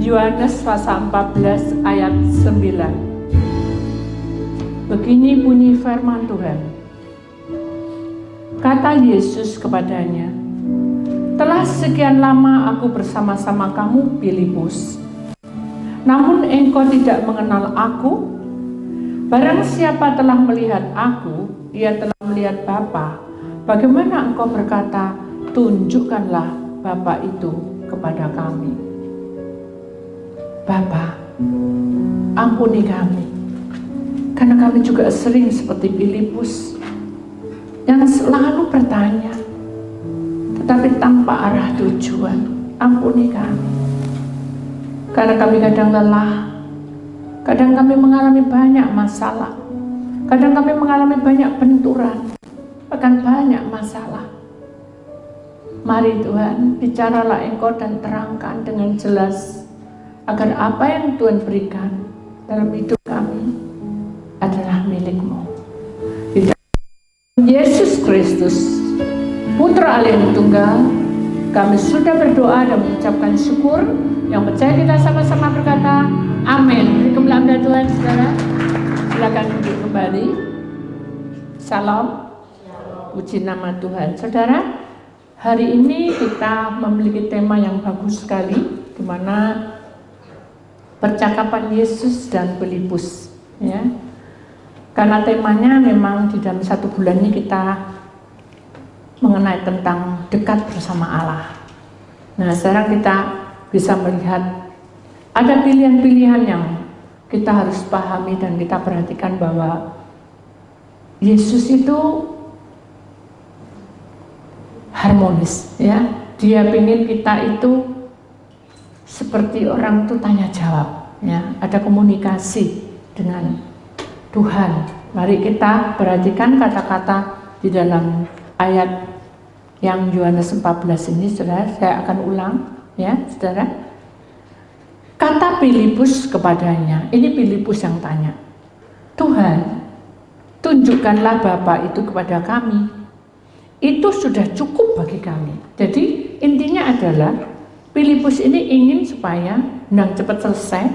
Yohanes pasal 14 ayat 9. Begini bunyi firman Tuhan. Kata Yesus kepadanya, telah sekian lama aku bersama-sama kamu, Filipus, namun engkau tidak mengenal aku. Barang siapa telah melihat aku, ia telah melihat Bapa. Bagaimana engkau berkata, tunjukkanlah Bapa itu kepada kami? Bapa, ampuni kami, karena kami juga sering seperti Filipus yang selalu bertanya, tetapi tanpa arah tujuan. Ampuni kami, karena kami kadang lelah, kadang kami mengalami banyak masalah, kadang kami mengalami banyak benturan, bahkan banyak masalah. Mari Tuhan, bicaralah Engkau dan terangkan dengan jelas, agar apa yang Tuhan berikan dalam hidup kami adalah milik-Mu. Di dalam Yesus Kristus, Putra Allah yang Tunggal, kami sudah berdoa dan mengucapkan syukur. Yang percaya kita sama-sama berkata, amin. Kemuliaan Tuhan, saudara. Silakan duduk kembali. Salam. Puji nama Tuhan. Saudara, hari ini kita memiliki tema yang bagus sekali, di mana percakapan Yesus dan Filipus, ya. Karena temanya memang di dalam 1 bulan ini kita mengenai tentang dekat bersama Allah. Nah, sekarang kita bisa melihat ada pilihan-pilihan yang kita harus pahami dan kita perhatikan bahwa Yesus itu harmonis, ya. Dia ingin kita itu seperti orang itu tanya jawab, ya. Ada komunikasi dengan Tuhan. Mari kita perhatikan kata-kata di dalam ayat yang Yohanes 14 ini, saudara. Saya akan ulang, ya, saudara. Kata Filipus kepadanya, ini Filipus yang tanya, Tuhan, tunjukkanlah Bapa itu kepada kami. Itu sudah cukup bagi kami. Jadi intinya adalah Filipus ini ingin supaya cepat selesai,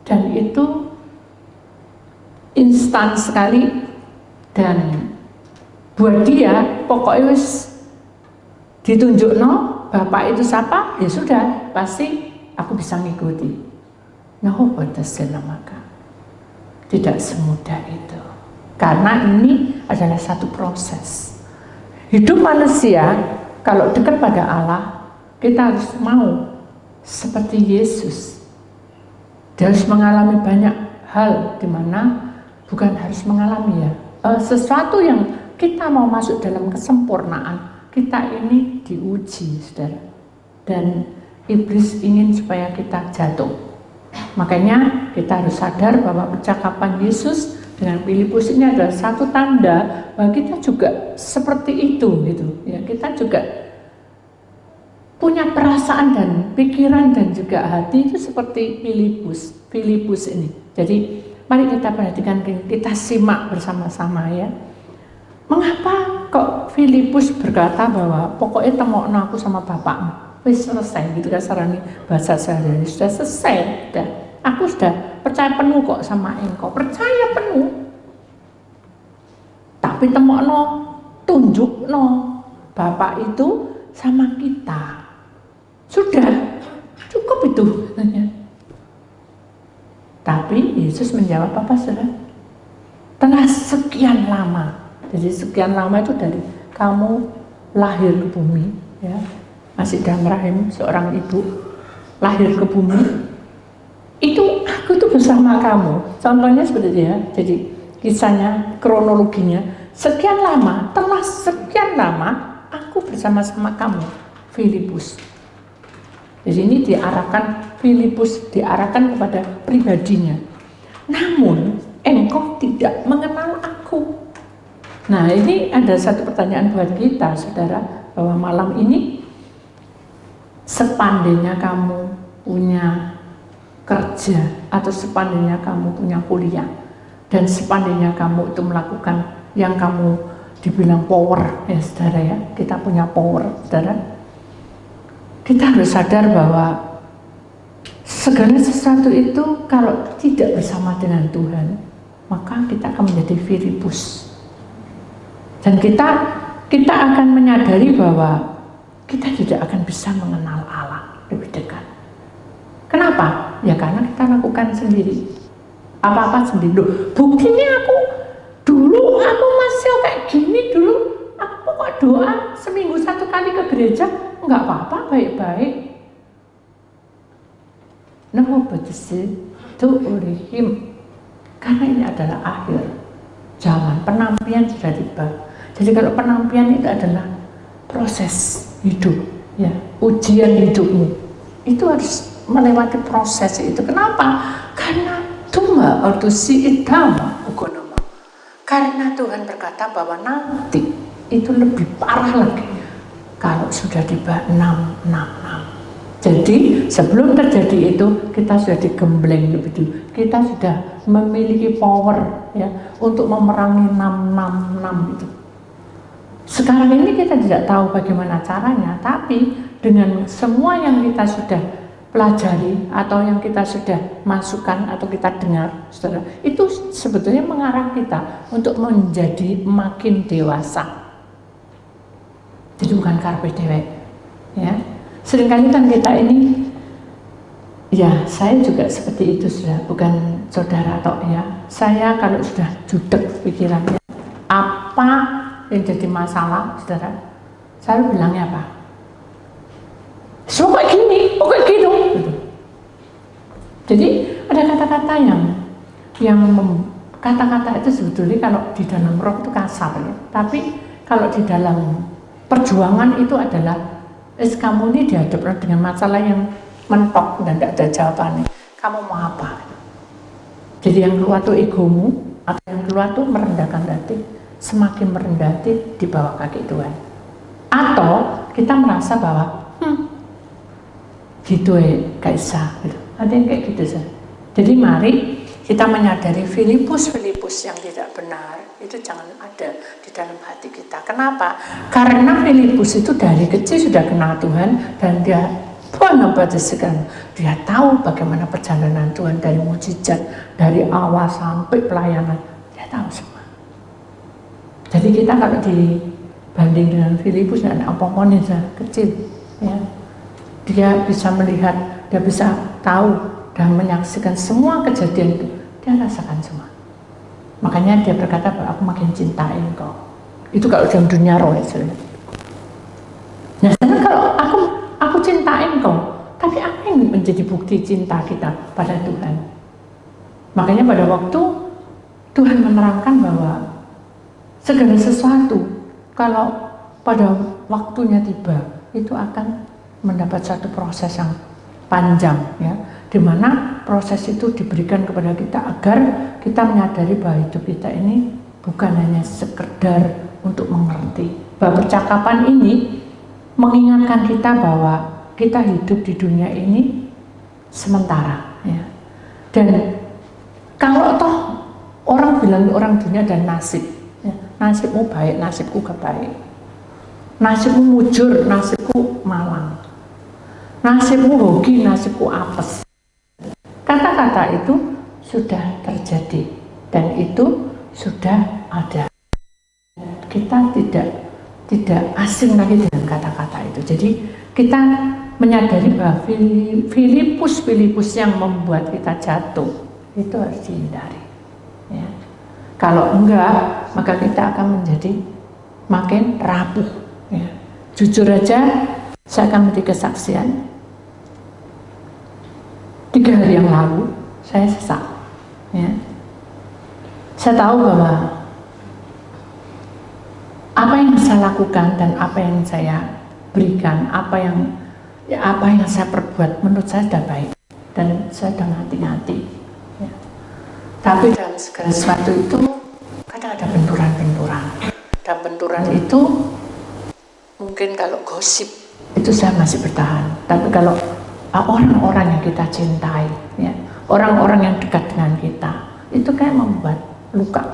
dan itu instan sekali, dan buat dia pokoknya wis ditunjukno Bapak itu siapa, ya sudah, pasti aku bisa ngikuti. Nah, maka tidak semudah itu, karena ini adalah satu proses. Hidup manusia kalau dekat pada Allah, kita harus mau seperti Yesus. Dia harus mengalami banyak hal, di mana bukan harus mengalami, ya, sesuatu yang kita mau masuk dalam kesempurnaan. Kita ini diuji, saudara, dan iblis ingin supaya kita jatuh. Makanya kita harus sadar bahwa percakapan Yesus dengan Filipus ini adalah satu tanda bahwa kita juga seperti itu, gitu, ya. Kita juga punya perasaan dan pikiran dan juga hati itu seperti Filipus ini. Jadi mari kita perhatikan, kita simak bersama-sama, ya. Mengapa kok Filipus berkata bahwa pokoknya temokno aku sama bapakmu, wis selesai, gitu kasarane bahasa sehari-hari, sudah selesai, sudah. Aku sudah percaya penuh kok sama engkau, percaya penuh. Tapi temokno, tunjukno Bapak itu sama kita. Sudah cukup itu. Tapi Yesus menjawab apa, saudara? Telah sekian lama. Jadi sekian lama itu dari kamu lahir ke bumi, ya, masih dalam rahim seorang ibu, lahir ke bumi, itu aku tuh bersama kamu. Contohnya seperti, ya. Jadi kisahnya, kronologinya, sekian lama, telah sekian lama aku bersama-sama kamu, Filipus. Jadi ini diarahkan, Filipus diarahkan kepada pribadinya. Namun engkau tidak mengenal aku. Nah, ini ada satu pertanyaan buat kita, saudara, bahwa malam ini sepandainya kamu punya kerja, atau sepandainya kamu punya kuliah, dan sepandainya kamu itu melakukan yang kamu dibilang power, ya saudara, ya, kita punya power, saudara. Kita harus sadar bahwa segala sesuatu itu kalau tidak bersama dengan Tuhan, maka kita akan menjadi Filipus. Dan kita akan menyadari bahwa kita tidak akan bisa mengenal Allah lebih dekat. Kenapa? Ya karena kita lakukan sendiri. Apa-apa sendiri. Loh, buktinya dulu aku masih kayak gini dulu. Aku kok doa seminggu 1 kali ke gereja, enggak apa-apa, baik-baik. Namo Buddhise tu urihim. Karena ini adalah akhir zaman, penampian sudah tiba. Jadi kalau penampian itu adalah proses hidup, ya, ujian hidupmu, itu harus melewati proses itu. Kenapa? Karena Tuma ortusi idama ugonoma. Karena Tuhan berkata bahwa nanti itu lebih parah lagi kalau sudah tiba 666. Jadi sebelum terjadi itu kita sudah digembleng lebih dulu. Kita sudah memiliki power, ya, untuk memerangi 666 itu. Sekarang ini kita tidak tahu bagaimana caranya, tapi dengan semua yang kita sudah pelajari atau yang kita sudah masukkan atau kita dengar, saudara, itu sebetulnya mengarah kita untuk menjadi makin dewasa. Jadi bukan karpe dewek, ya. Seringkali kan kita ini, ya saya juga seperti itu, sudah bukan saudara atau ya. Saya kalau sudah judek pikirannya, apa yang jadi masalah, saudara, saya bilangnya apa? Kayak gini, kayak gitu. Jadi ada kata-kata kata-kata itu sebetulnya kalau di dalam roh itu kasar, ya. Tapi kalau di dalam perjuangan itu adalah kamu ini dihadapkan dengan masalah yang mentok dan tidak ada jawabannya. Kamu mau apa? Jadi yang keluar tuh egomu, atau yang keluar tuh merendahkan hati, semakin merendah hati di bawah kaki Tuhan. Atau kita merasa bahwa gitu ya, Kaisa, gitu. Ada yang kayak gitu sih. Jadi mari kita menyadari Filipus yang tidak benar itu jangan ada di dalam hati kita. Kenapa? Karena Filipus itu dari kecil sudah kenal Tuhan dan dia tahu bagaimana perjalanan Tuhan dari mukjizat, dari awal sampai pelayanan, dia tahu semua. Jadi kita kalau dibanding dengan Filipus dan apa-apa kecil, ya, dia bisa melihat, dia bisa tahu dan menyaksikan semua kejadian itu, dia rasakan semua. Makanya dia berkata bahwa aku makin cintai engkau. Itu kalau dalam dunia roh, ya. Nah, sekarang kalau aku cintai engkau, tapi apa yang menjadi bukti cinta kita pada Tuhan? Makanya pada waktu Tuhan menerangkan bahwa segala sesuatu kalau pada waktunya tiba itu akan mendapat satu proses yang panjang, ya, di mana proses itu diberikan kepada kita agar kita menyadari bahwa hidup kita ini bukan hanya sekedar untuk mengerti. Bahwa percakapan ini mengingatkan kita bahwa kita hidup di dunia ini sementara, ya. Dan kalau toh orang bilang orang dunia dan nasib, ya, nasibmu baik, nasibku gak baik, nasibmu mujur, nasibku malang, nasibmu hoki, nasibku apes. Kata-kata itu sudah terjadi dan itu sudah ada. Kita tidak asing lagi dengan kata-kata itu. Jadi kita menyadari bahwa Filipus yang membuat kita jatuh itu harus dihindari, ya. Kalau enggak, maka kita akan menjadi makin rapuh, ya. Jujur aja, saya akan memberi kesaksian. 3 hari yang lalu saya sesak, ya. Saya tahu bahwa apa yang saya lakukan dan apa yang saya berikan, apa yang saya perbuat menurut saya sudah baik dan saya sudah ngati-ngati, ya. Tapi dalam segala sesuatu itu kadang ada benturan-benturan, dan benturan itu mungkin kalau gosip itu saya masih bertahan, tapi kalau orang-orang yang kita cintai, ya, orang-orang yang dekat dengan kita, itu kayak membuat luka.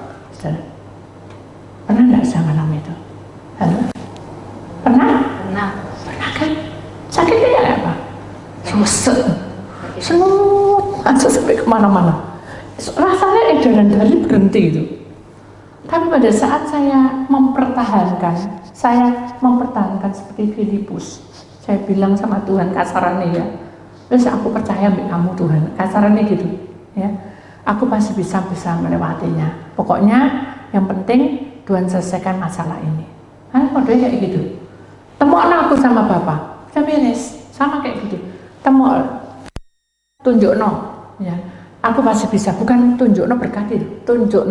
Pernah nggak saya mengalami itu? Halo? Pernah? Pernah kan? Sakitnya kayak apa? Susah, semua kemana-mana. Rasanya edaran dari berhenti itu. Tapi pada saat saya mempertahankan seperti Filipus. Saya bilang sama Tuhan kasarannya ya, terus aku percaya mbak kamu Tuhan, kasarannya gitu ya. Aku pasti bisa melewatinya. Pokoknya yang penting Tuhan selesaikan masalah ini. Modelnya kayak gitu. Temukan aku sama Bapak, saya beres, sama kayak gitu. Tunjuk ya. Aku pasti bisa, bukan tunjuk berkati, tunjuk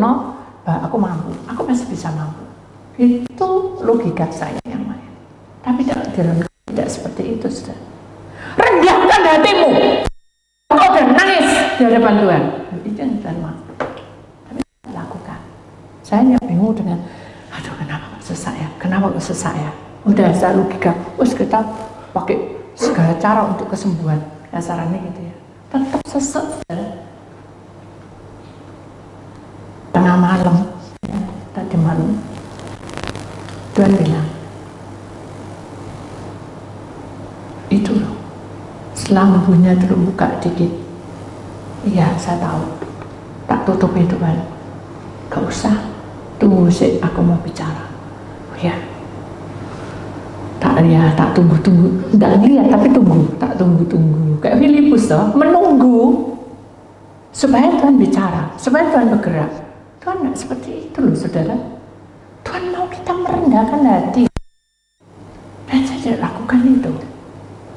aku mampu, aku pasti bisa mampu. Itu logika saya yang main. Tapi tidak seperti itu, sudah. Rendahkan hatimu. Kau udah nangis di hadapan Tuhan. Itu yang Tuhan mau. Tapi lakukan. Saya hanya bingung dengan, aduh kenapa kok sesak ya? Kenapa kok sesak ya? Udah saya logika. Terus kita pakai segala cara untuk kesembuhan. Sarannya gitu ya. Tetap sesek. Tengah malam, ya, tadi malam, Tuhan bilang, itu loh, selambungnya dulu buka dikit. Iya, saya tahu. Tak tutup itu kan. Gak usah, tunggu sih, aku mau bicara. Oh ya, tak tunggu. Nggak lihat, tapi tunggu, tak tunggu. Kayak Filipus toh, menunggu supaya Tuhan bicara, supaya Tuhan bergerak. Tuhan nggak seperti itu loh, saudara. Tuhan mau kita merendahkan hati. Dan saya tidak lakukan itu.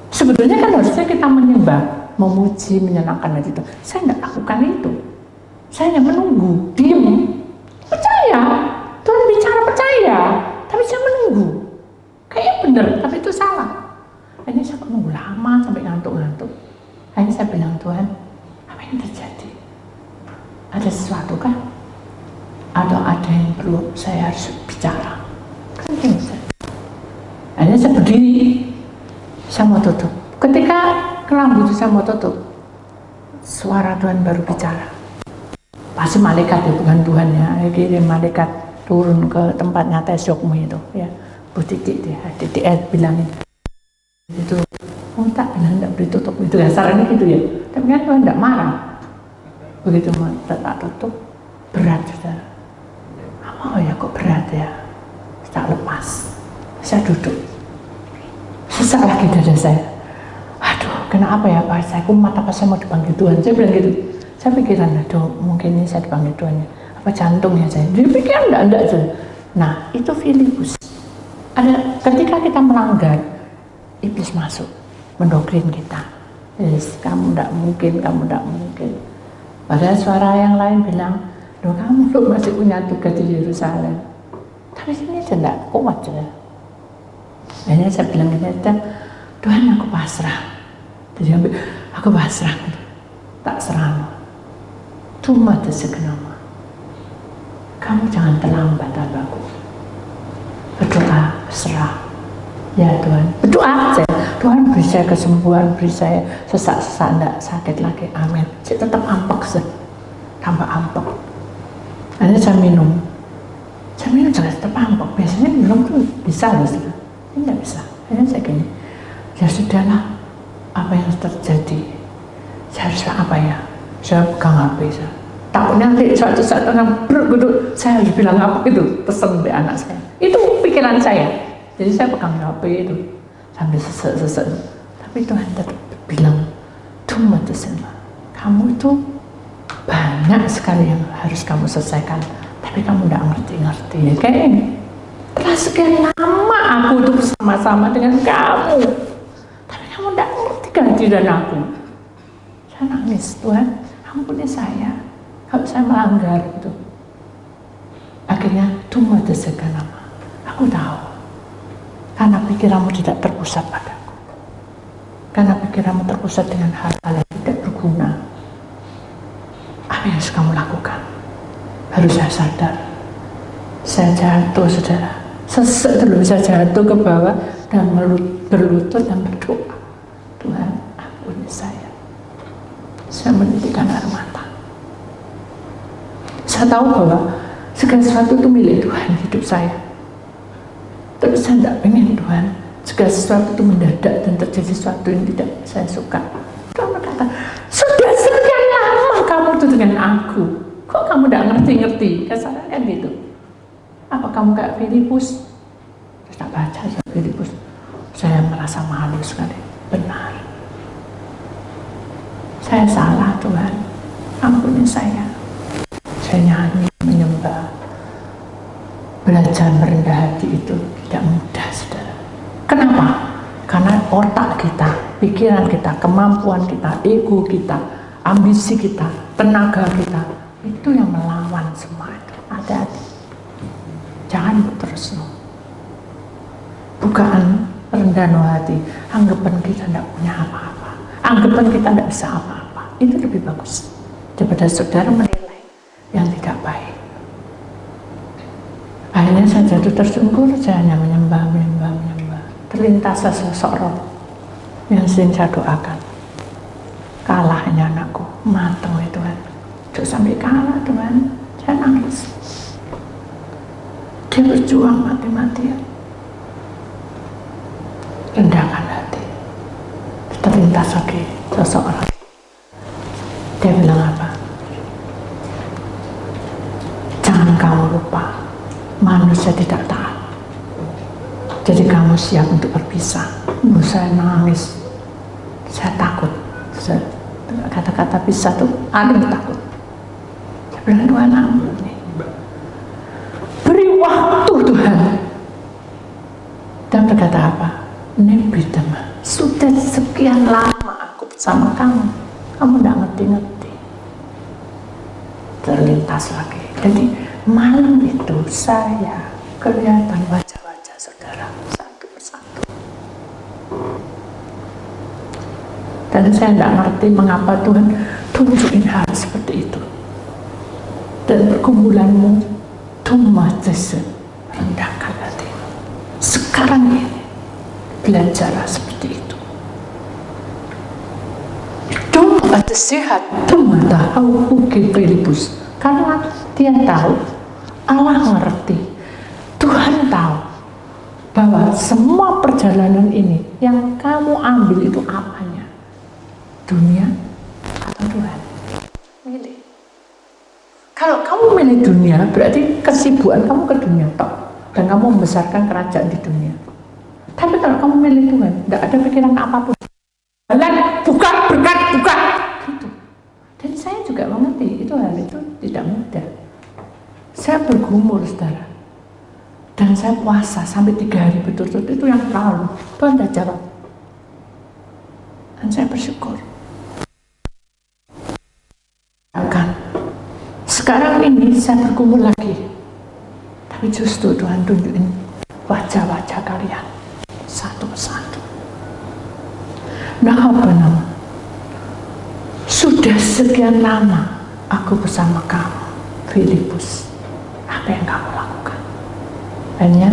Sebetulnya kan harusnya kita menyembah, memuji, menyenangkan hati itu. Saya tidak lakukan itu. Saya hanya menunggu, diam, percaya. Tuhan bicara percaya, tapi saya menunggu. Kayaknya benar, tapi itu salah. Akhirnya saya menunggu lama sampai ngantuk-ngantuk. Akhirnya saya bilang, Tuhan, apa yang terjadi? Ada sesuatu kan? Atau ada yang perlu saya harus bicara? Kan gitu. Akhirnya saya berdiri, saya mau tutup. Ketika kelambu itu saya mau tutup, suara Tuhan baru bicara. Pasti malaikat ya, bukan Tuhan ya. Kirim malaikat turun ke tempatnya Tesokmu itu ya. Bu Titik dia, Titik bilangin itu, tak bilang tidak beri tutup, itu dasarnya gitu ya. Tapi kan Tuhan tidak marah. Begitu tak tutup, berat saudara. Oh ya kok berat ya, tak lepas. Saya duduk, sesak lagi dada saya. Aduh, kenapa ya Pak? Saya kumat apa saya mau dipanggil Tuhan? Saya bilang gitu. Saya pikiran, aduh mungkin ini saya dipanggil Tuhan ya. Apa jantungnya saya? Jadi pikiran enggak. Nah itu Filipus. Ada ketika kita melanggar, iblis masuk, mendoktrin kita. Yes, kamu tidak mungkin. Padahal suara yang lain bilang, loh kamu masih punya tugas di Yerusalem. Tapi sini saya tidak kuat ya. Akhirnya saya bilang gini, Tuhan aku pasrah. Jadi aku pasrah, tak serah. Cuma segenama. Kamu jangan terlambat aku. Berdoa, serah. Ya Tuhan, berdoa saya. Tuhan beri saya kesembuhan, beri saya sesak-sesak, tidak sakit lagi. Amin. Saya tetap ampek, tambah ampek. Akhirnya saya minum juga tetap ampek. Biasanya minum tuh bisa loh, ini tidak bisa. Akhirnya saya gini, ya sudahlah, apa yang terjadi, saya harus apa ya, saya pegang HP saya. Takutnya nanti suatu saat orang berguduk, saya harus bilang apa gitu, pesan ke anak saya. Itu pikiran saya. Jadi saya pegang HP itu sambil sesek. Tapi Tuhan tetap bilang, cuma kamu itu banyak sekali yang harus kamu selesaikan, tapi kamu tidak ngerti ya kayak ini. Telah sekian lama aku itu bersama-sama dengan kamu, tapi kamu tidak ngerti kehadiran aku. Saya nangis, Tuhan ampuni saya kalau saya melanggar gitu. Akhirnya cuma nama. Aku tahu, karena pikiranmu tidak terpusat padaku, karena pikiranmu terpusat dengan hal-hal yang tidak berguna. Apa yang harus kamu lakukan? Harus saya sadar. Saya jatuh, saudara. Sesek dulu bisa jatuh ke bawah dan berlutut dan berdoa. Tuhan, ampuni saya. Saya menitikkan air mata. Saya tahu bahwa segala sesuatu itu milik Tuhan hidup saya. Tapi saya tidak pengen Tuhan segala sesuatu itu mendadak dan terjadi sesuatu yang tidak saya suka. Tuhan berkata, sudah sekian lama kamu sesuatu dengan aku. Kok kamu tidak ngerti-ngerti? Kasarnya kan gitu. Apa kamu kayak Filipus? Terus tak baca ya Filipus. Saya merasa malu sekali. Benar. Saya salah Tuhan. Ampuni saya. Saya nyanyi, menyembah. Belajar merendah hati itu tidak mudah, saudara. Kenapa? Karena otak kita, pikiran kita, kemampuan kita, ego kita, ambisi kita, tenaga kita, itu yang melawan semua itu. Hati-hati. Jangan terus. Bukaan rendah hati, anggapan kita tidak punya apa-apa, anggapan kita tidak bisa apa-apa. Itu lebih bagus daripada saudara menilai yang tidak baik. Akhirnya saya jatuh tersungkur, saya hanya menyembah. Terlintas sosok roh yang sering saya doakan. Kalahnya anakku, mateng itu Tuhan. Jangan sampai kalah Tuhan, saya nangis. Dia berjuang mati-matian. Rendahkan hati. Terlintas lagi sosok roh. Dia bilang apa? Jangan kamu lupa, manusia tidak taat. Jadi kamu siap untuk berpisah. Saya nangis, saya takut. Kata-kata pisah tuh ada yang takut. Saya bilang Tuhan ampuni. Beri waktu Tuhan. Dan berkata apa? Nebidama, sudah sekian lama aku bersama kamu. Kamu tidak ngerti-ngerti. Terlintas lagi. Jadi malam itu saya kelihatan wajah-wajah saudara satu persatu. Dan saya tidak ngerti mengapa Tuhan tunjukin hal seperti itu. Dan pergumulanmu tumates rendahkan hati. Sekarang ini belajarlah seperti itu. Tumates sehat, tumata auke Filipus. Karena dia tahu, Allah ngerti, Tuhan tahu bahwa semua perjalanan ini yang kamu ambil itu apanya? Dunia atau Tuhan? Milih. Kalau kamu milih dunia, berarti kesibukan kamu ke dunia tok, dan kamu membesarkan kerajaan di dunia. Tapi kalau kamu milih Tuhan, tidak ada pikiran apapun. Buka, berkat, buka. Gitu. Dan saya juga mengerti, itu hal itu tidak mudah. Saya bergumul, saudara. Dan saya puasa sampai 3 hari betul-betul, itu yang lalu. Tuhan tidak jawab. Dan saya bersyukur. Sekarang ini saya bergumul lagi. Tapi justru Tuhan tunjukin wajah-wajah kalian. Satu persatu. Nah apa nama? Sudah sekian lama aku bersama kamu, Filipus. Apa yang kamu lakukan? Akhirnya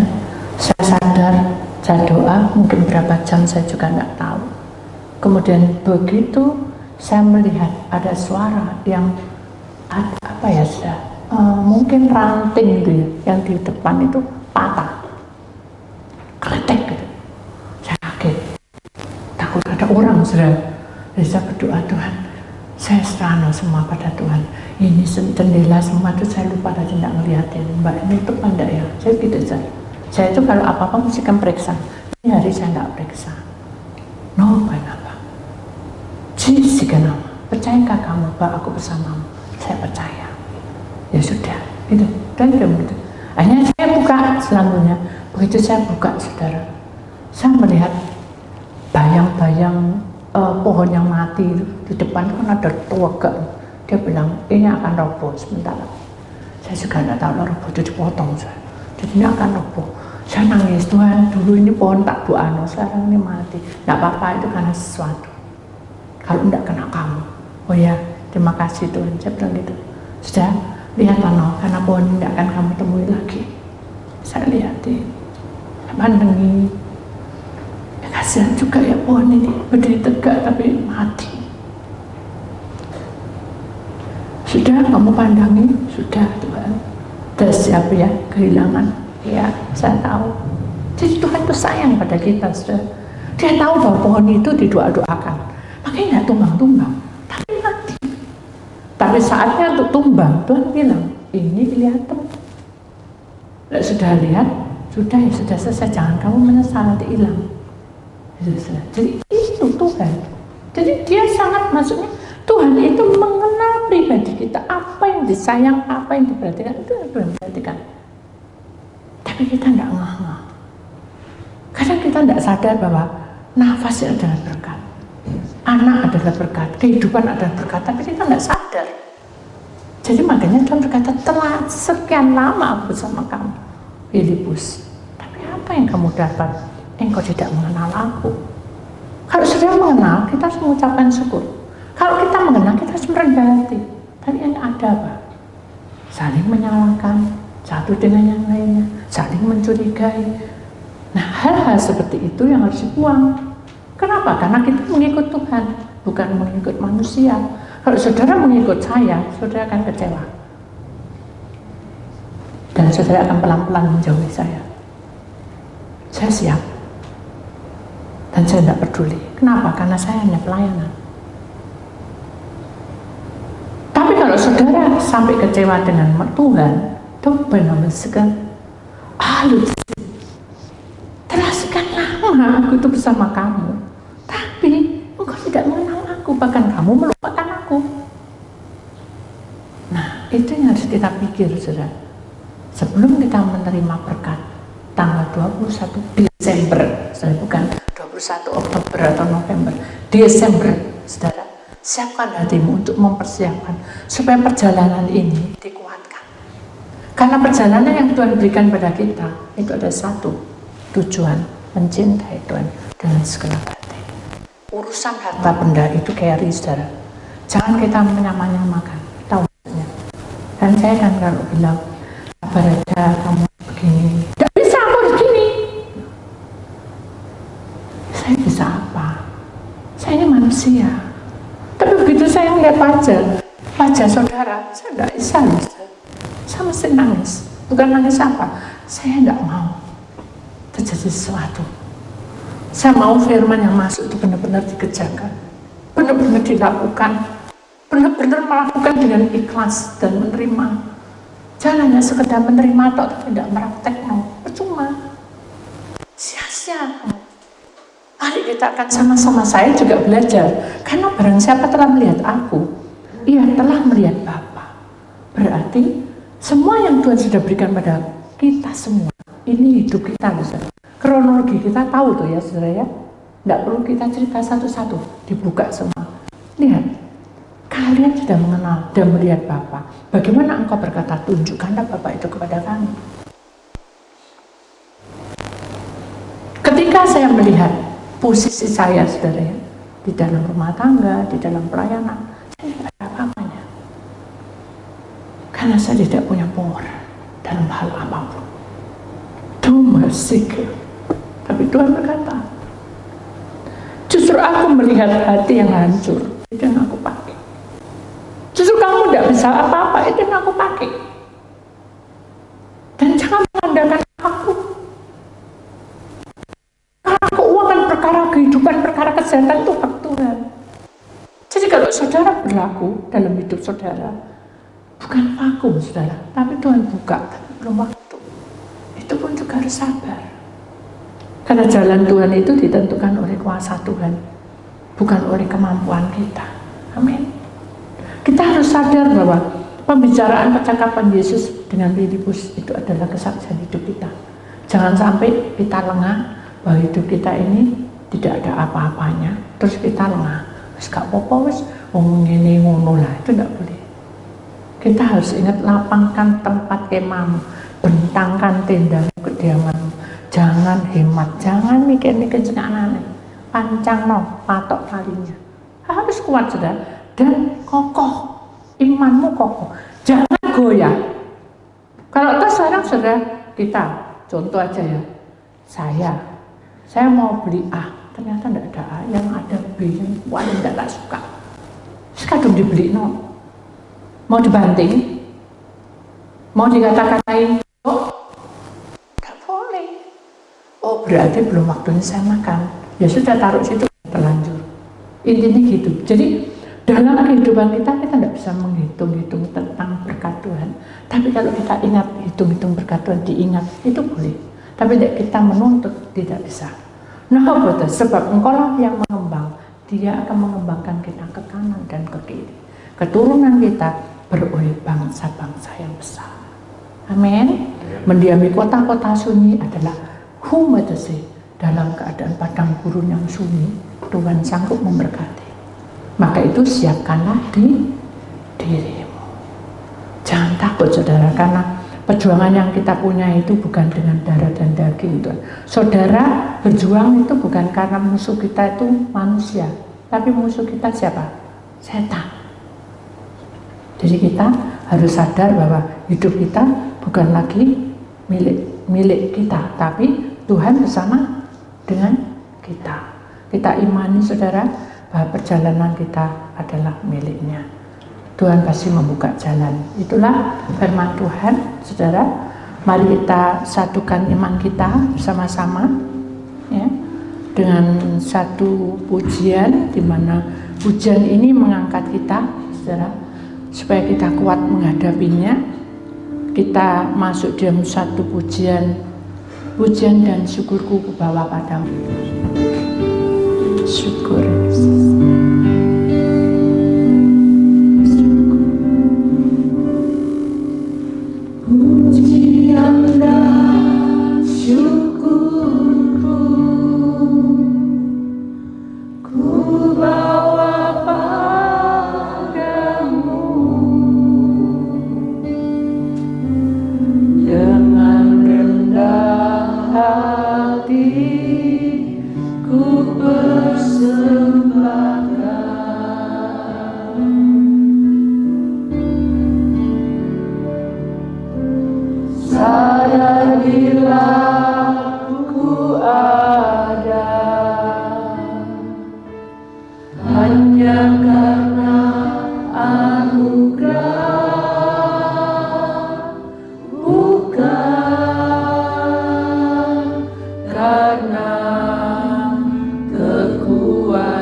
saya sadar, saya doa, mungkin berapa jam saya juga tidak tahu. Kemudian begitu saya melihat ada suara yang apa ya sudah, mungkin ranting gitu ya, yang di depan itu patah, kletek gitu. Saya kaget, takut ada orang sudah. Jadi saya berdoa, Tuhan, saya serahkan semua pada Tuhan. Ini jendela semua itu saya lupa tadi tidak ngeliatin. Mbak ini itu pandai ya, saya gitu saja. Saya itu kalau apa-apa mesti kan periksa. Ini hari saya tidak periksa. No, apa? Jika nama, percayakah kamu bahwa aku bersamamu? Saya percaya. Ya sudah, itu. Dan begitu. Akhirnya saya buka selamanya. Begitu saya buka, saudara, saya melihat bayang-bayang pohon yang mati itu. Di depan kan ada toga. Dia bilang ini akan roboh sebentar. Saya juga tidak tahu roboh itu dipotong. Jadi ini akan roboh. Saya nangis, Tuhan, dulu ini pohon tak buano, sekarang ini mati. Tidak apa-apa, itu karena sesuatu. Kalau tidak kena kamu. Oh ya, terima kasih Tuhan. Saya bilang gitu. Sudah, lihatlah no, karena pohon ini tidak akan kamu temui lagi. Saya lihatin, pandangi. Ya, kasihan juga ya pohon ini, berdiri tegak tapi mati. Sudah, kamu pandangi, sudah Tuhan. Sudah siap ya, kehilangan. Ya, saya tahu. Jadi Tuhan itu sayang pada kita, sudah. Dia tahu bahwa pohon itu didoa-doakan. Makanya tidak tumbang-tumbang, tapi mati. Tapi saatnya untuk tumbang, Tuhan bilang, ini kelihatan. Sudah lihat, sudah ya, sudah selesai, jangan kamu menyesal, nanti hilang. Jadi itu Tuhan. Jadi dia sangat, maksudnya Tuhan itu mengenal pribadi kita, apa yang disayang, apa yang diperhatikan, itu yang Tuhan perhatikan. Tapi kita tidak ngeh-ngeh. Kadang kita tidak sadar bahwa nafas adalah berkat, anak adalah berkat, kehidupan adalah berkat, tapi kita tidak sadar. Jadi makanya Tuhan berkata, telah sekian lama aku bersama kamu, Filipus, tapi apa yang kamu dapat? Engkau tidak mengenal aku. Kalau sudah mengenal, kita harus mengucapkan syukur. Kalau kita mengenal, kita harus merendah hati. Tapi yang ada apa? Saling menyalahkan satu dengan yang lainnya, saling mencurigai. Nah, hal-hal seperti itu yang harus dibuang. Kenapa? Karena kita mengikut Tuhan, bukan mengikut manusia. Kalau saudara mengikut saya, saudara akan kecewa. Dan saudara akan pelan-pelan menjauhi saya. Saya siap. Dan saya tidak peduli. Kenapa? Karena saya hanya pelayanan. Tapi kalau saudara sampai kecewa dengan Tuhan, Tuhan mengatakan, telah sekian lama aku itu bersama kamu, tapi engkau tidak mengenal aku, bahkan kamu melupakan aku. Nah, itu yang harus kita pikir, saudara. Sebelum kita menerima berkat tanggal 21 Desember, saudara, bukan 21 Oktober atau November, Desember, saudara, siapkan hatimu untuk mempersiapkan supaya perjalanan ini dikuatkan. Karena perjalanan yang Tuhan berikan pada kita itu ada satu tujuan, mencintai Tuhan dengan segenap hati. Urusan harta benda itu carry, saudara. Jangan kita menyamakan, tahu maksudnya. Dan saya kan kalau bilang, sabar aja, kamu begini, tidak bisa aku harus gini. Saya bisa apa? Saya ini manusia. Tapi begitu saya melihat wajah saudara, saya tidak bisa, saya mesti nangis. Bukan nangis apa? Saya tidak mau terjadi sesuatu. Saya mau firman yang masuk itu benar-benar dikerjakan, benar-benar dilakukan, benar-benar melakukan dengan ikhlas dan menerima. Jangan hanya sekedar menerima atau tidak merakteknya, percuma, sia-sia. Mari kita akan sama-sama, saya juga belajar, karena barang siapa telah melihat aku, ia telah melihat Bapa. Berarti semua yang Tuhan sudah berikan pada kita semua, ini hidup kita, saudara. Kronologi kita tahu tuh ya, saudara ya. Tidak perlu kita cerita satu-satu, dibuka semua. Lihat, kalian sudah mengenal dan melihat Bapa. Bagaimana engkau berkata, tunjukkanlah Bapa itu kepada kami. Ketika saya melihat posisi saya, saudara ya, di dalam rumah tangga, di dalam pelayanan, saya tidak ada apa-apanya. Karena saya tidak punya power dalam hal apapun. Domestik. Tapi Tuhan berkata, justru aku melihat hati yang hancur, itu yang aku pakai. Justru kamu tidak bisa apa-apa, itu yang aku pakai. Dan jangan mengandalkan aku. Karena keuangan, perkara kehidupan, perkara kesehatan itu hak Tuhan. Jadi kalau saudara berlaku dalam hidup saudara, bukan vakum, saudara, tapi Tuhan buka, tapi belum waktu. Itu pun juga harus sabar. Karena jalan Tuhan itu ditentukan oleh kuasa Tuhan, bukan oleh kemampuan kita. Amin. Kita harus sadar bahwa pembicaraan percakapan Yesus dengan Filipus itu adalah kesaksian hidup kita. Jangan sampai kita lengah bahwa hidup kita ini tidak ada apa-apanya, terus kita lengah. Wis gak apa-apa, wis ngene ngono lah, itu tidak boleh. Kita harus ingat, lapangkan tempat kemahmu, bentangkan tenda kediamanmu. Jangan hemat, jangan mikir-mikir aneh-aneh. Pancang no, patok talinya. Harus kuat, saudara, dan kokoh. Imanmu kokoh. Jangan goyah. Kalau sekarang, saudara, kita contoh aja ya. Saya mau beli A, ternyata tidak ada A, yang ada B, yang paling tidak suka. Sekarang dibeli no. Mau dibanting, mau dikata-katain, tidak boleh. Oh, berarti belum waktunya saya makan. Ya sudah, taruh situ, terlanjur. Intinya gitu. Jadi Dalam kehidupan kita tidak bisa menghitung-hitung tentang berkat Tuhan. Tapi kalau kita ingat, hitung-hitung berkat Tuhan diingat, itu boleh. Tapi tidak kita menuntut, tidak bisa. Nah, betul. Sebab Engkaulah yang mengembang, Dia akan mengembangkan kita ke kanan dan ke kiri. Keturunan kita beroleh bangsa-bangsa yang besar. Amin. Mendiami kota-kota sunyi adalah humadese. Dalam keadaan padang gurun yang sunyi, Tuhan sanggup memberkati. Maka itu siapkanlah di dirimu. Jangan takut saudara, karena perjuangan yang kita punya itu bukan dengan darah dan daging. Tuhan. Saudara, berjuang itu bukan karena musuh kita itu manusia, tapi musuh kita siapa? Setan. Jadi kita harus sadar bahwa hidup kita bukan lagi milik kita, tapi Tuhan bersama dengan kita. Kita imani saudara bahwa perjalanan kita adalah miliknya. Tuhan pasti membuka jalan. Itulah firman Tuhan, saudara. Mari kita satukan iman kita bersama-sama, ya, dengan satu pujian, di mana pujian ini mengangkat kita, saudara, supaya kita kuat menghadapinya. Kita masuk dalam satu pujian dan syukurku kubawa padamu. Syukur. Pujian dan syukurku kubawa padamu dengan rendah hati. Ku persembahkan sadar bila ku ada hanya karena anugerah, bukan karena kekuatanku.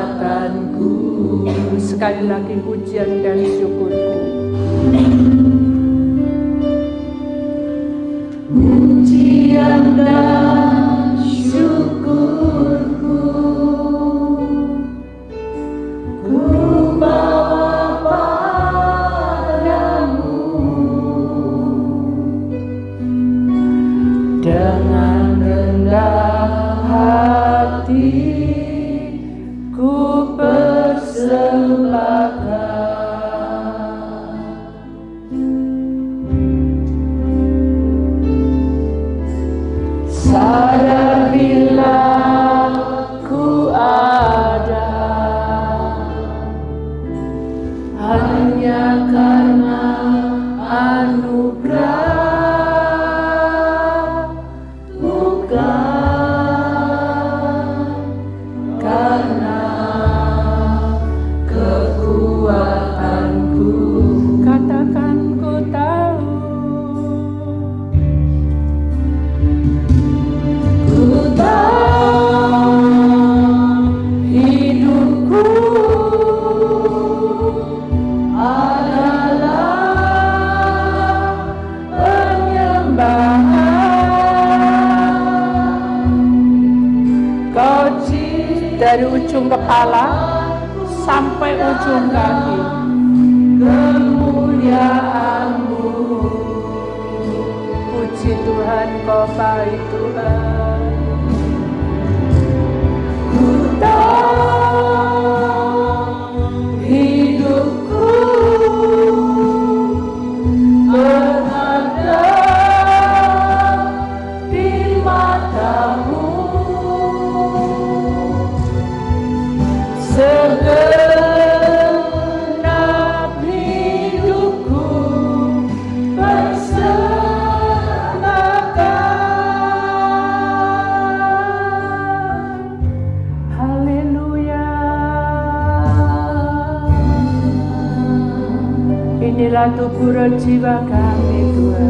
Sekali lagi pujian dan syukurku. Pujian dan syukurku ku bawa padamu dengan rendah hati. Ku persembahkan sadar bila ku ada hanya karena anugerah, bukan karena kekuatanku. Katakan ku tahu, ku tahu hidupku adalah penyembahan. Kau dari ujung kepala sampai ujung kaki, kemuliaanmu. Puji Tuhan, kau baik Tuhan. Ku tahu hidupku berharga di matamu. Segenap hidupku persembahkan. Haleluya. Inilah tubuh roh jiwa kami Tuhan.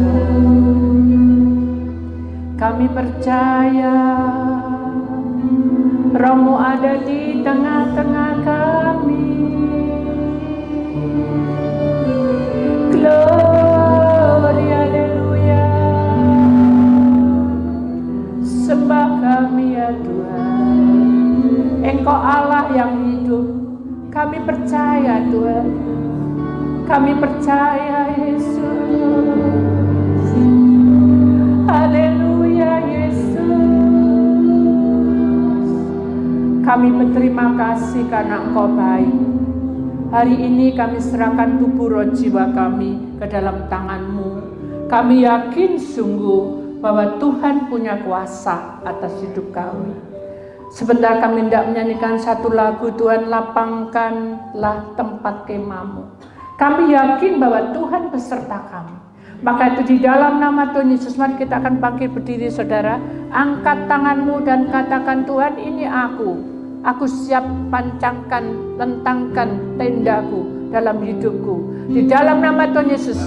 Kami percaya Roh-Mu ada di tengah-tengah kami. Tuhan. Engkau Allah yang hidup. Kami percaya Tuhan. Kami percaya Yesus. Haleluya Yesus. Kami berterima kasih karena Engkau baik. Hari ini kami serahkan tubuh roh jiwa kami ke dalam tangan-Mu. Kami yakin sungguh bahwa Tuhan punya kuasa atas hidup kami. Sebentar kami hendak menyanyikan satu lagu, Tuhan lapangkanlah tempat kemah-Mu. Kami yakin bahwa Tuhan beserta kami. Maka itu di dalam nama Tuhan Yesus, mari kita akan bangkit berdiri saudara. Angkat tanganmu dan katakan, Tuhan ini aku. Aku siap pancangkan, lentangkan tendaku dalam hidupku. Di dalam nama Tuhan Yesus,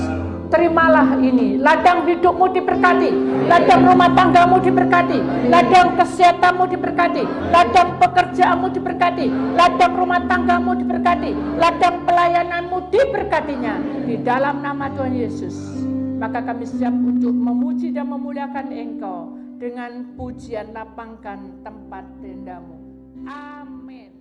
terimalah ini. Ladang hidupmu diberkati, ladang rumah tanggamu diberkati, ladang kesehatanmu diberkati, ladang pekerjaanmu diberkati, ladang rumah tanggamu diberkati, ladang pelayananmu diberkatinya. Di dalam nama Tuhan Yesus, maka kami siap untuk memuji dan memuliakan Engkau dengan pujian lapangkan tempat tendamu. Amin.